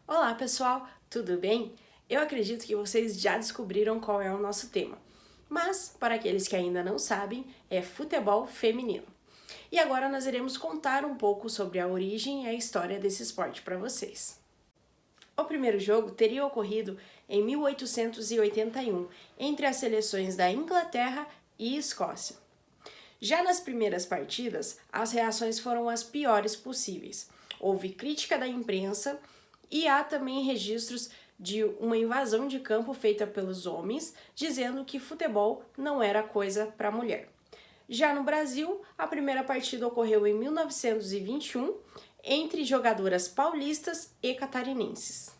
Olá pessoal, tudo bem? Eu acredito que vocês já descobriram qual é o nosso tema, mas para aqueles que ainda não sabem, é futebol feminino. E agora nós iremos contar um pouco sobre a origem e a história desse esporte para vocês. O primeiro jogo teria ocorrido em 1881 entre as seleções da Inglaterra e Escócia. Já nas primeiras partidas, as reações foram as piores possíveis. Houve crítica da imprensa e há também registros de uma invasão de campo feita pelos homens, dizendo que futebol não era coisa para mulher. Já no Brasil, a primeira partida ocorreu em 1921 entre jogadoras paulistas e catarinenses.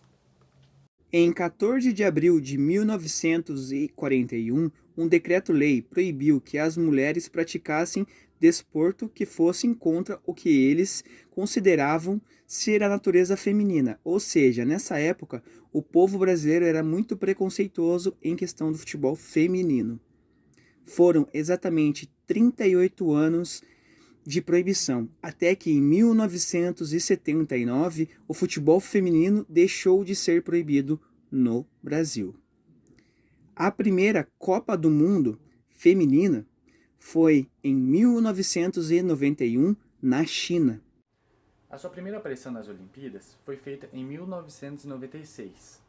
Em 14 de abril de 1941, um decreto-lei proibiu que as mulheres praticassem desporto que fossem contra o que eles consideravam ser a natureza feminina. Ou seja, nessa época, o povo brasileiro era muito preconceituoso em questão do futebol feminino. Foram exatamente 38 anos de proibição, até que em 1979 o futebol feminino deixou de ser proibido no Brasil. A primeira Copa do Mundo feminina foi em 1991 na China. A sua primeira aparição nas Olimpíadas foi feita em 1996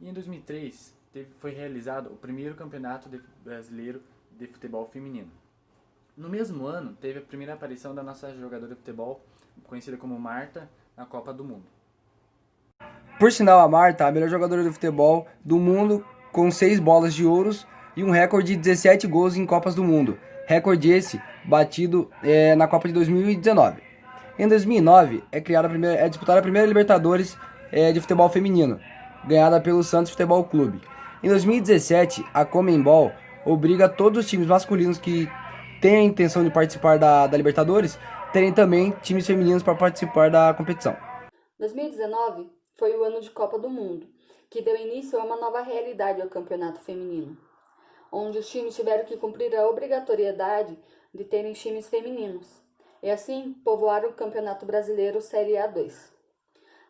e em 2003 foi realizado o primeiro campeonato brasileiro de futebol feminino. No mesmo ano, teve a primeira aparição da nossa jogadora de futebol, conhecida como Marta, na Copa do Mundo. Por sinal, a Marta, a melhor jogadora de futebol do mundo, com 6 bolas de ouros e um recorde de 17 gols em Copas do Mundo. Recorde esse batido na Copa de 2019. Em 2009, é disputada a primeira Libertadores de futebol feminino, ganhada pelo Santos Futebol Clube. Em 2017, a Conmebol obriga todos os times masculinos que têm a intenção de participar da Libertadores terem também times femininos para participar da competição. 2019 foi o ano de Copa do Mundo, que deu início a uma nova realidade ao campeonato feminino, onde os times tiveram que cumprir a obrigatoriedade de terem times femininos, e assim povoaram o Campeonato Brasileiro Série A2.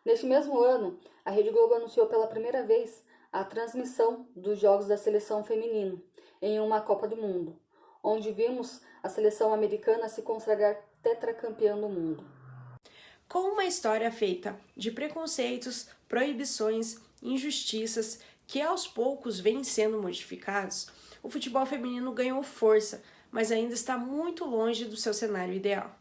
Neste mesmo ano, a Rede Globo anunciou pela primeira vez a transmissão dos jogos da seleção feminina em uma Copa do Mundo, onde vimos a seleção americana se consagrar tetracampeã do mundo. Com uma história feita de preconceitos, proibições, injustiças, que aos poucos vêm sendo modificados, o futebol feminino ganhou força, mas ainda está muito longe do seu cenário ideal.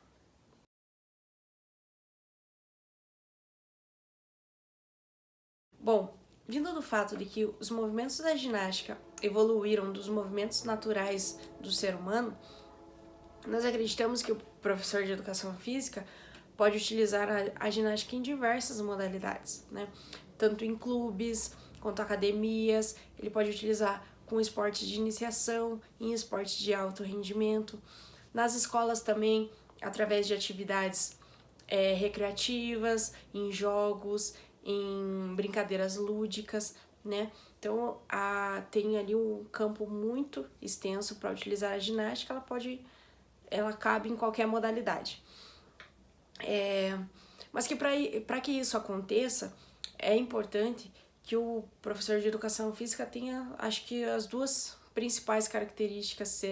Bom, vindo do fato de que os movimentos da ginástica evoluíram dos movimentos naturais do ser humano, nós acreditamos que o professor de educação física pode utilizar a ginástica em diversas modalidades, né? Tanto em clubes quanto academias, ele pode utilizar com esportes de iniciação, em esportes de alto rendimento, nas escolas também, através de atividades recreativas, em jogos, em brincadeiras lúdicas, né? Então, tem ali um campo muito extenso para utilizar a ginástica, ela cabe em qualquer modalidade. Mas que para que isso aconteça, é importante que o professor de educação física tenha, acho que as duas principais características,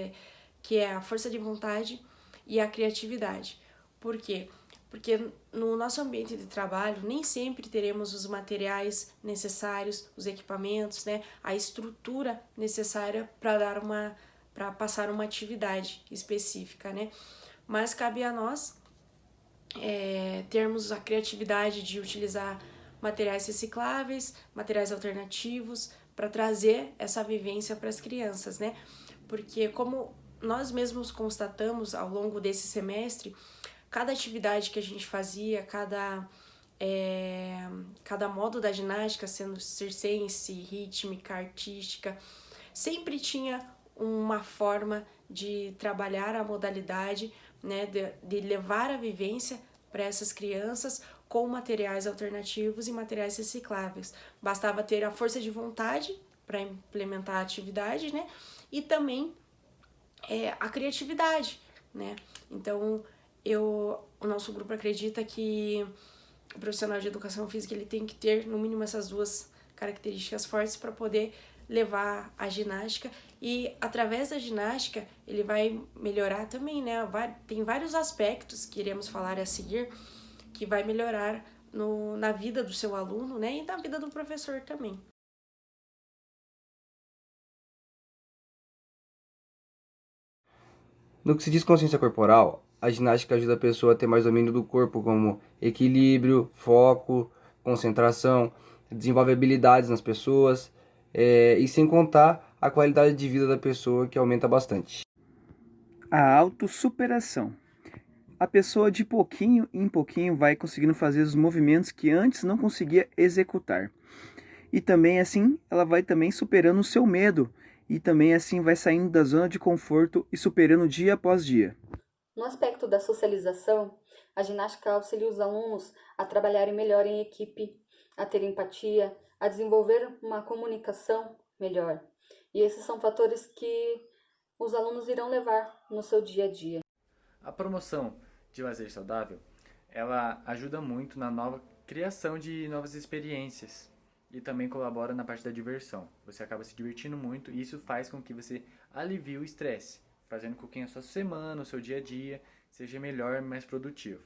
que é a força de vontade e a criatividade. Por quê? Porque no nosso ambiente de trabalho nem sempre teremos os materiais necessários, os equipamentos, né, a estrutura necessária para passar uma atividade específica, né? Mas cabe a nós termos a criatividade de utilizar materiais recicláveis, materiais alternativos, para trazer essa vivência para as crianças, né? Porque como nós mesmos constatamos ao longo desse semestre, cada atividade que a gente fazia, cada modo da ginástica, sendo circense, rítmica, artística, sempre tinha uma forma de trabalhar a modalidade, né, de levar a vivência para essas crianças com materiais alternativos e materiais recicláveis. Bastava ter a força de vontade para implementar a atividade, né, e também a criatividade, né? Então, o nosso grupo acredita que o profissional de educação física ele tem que ter, no mínimo, essas duas características fortes para poder levar a ginástica, e através da ginástica ele vai melhorar também, né? Tem vários aspectos que iremos falar a seguir que vai melhorar na vida do seu aluno, né? E na vida do professor também. No que se diz consciência corporal, a ginástica ajuda a pessoa a ter mais domínio do corpo, como equilíbrio, foco, concentração, desenvolve habilidades nas pessoas, e sem contar a qualidade de vida da pessoa, que aumenta bastante. A autossuperação. A pessoa de pouquinho em pouquinho vai conseguindo fazer os movimentos que antes não conseguia executar. E também assim, ela vai também superando o seu medo. E também assim vai saindo da zona de conforto e superando dia após dia. No aspecto da socialização, a ginástica auxilia os alunos a trabalharem melhor em equipe, a ter empatia, a desenvolver uma comunicação melhor. E esses são fatores que os alunos irão levar no seu dia a dia. A promoção de lazer saudável, ela ajuda muito na criação de novas experiências e também colabora na parte da diversão. Você acaba se divertindo muito e isso faz com que você alivie o estresse, fazendo com que a sua semana, o seu dia a dia, seja melhor e mais produtivo.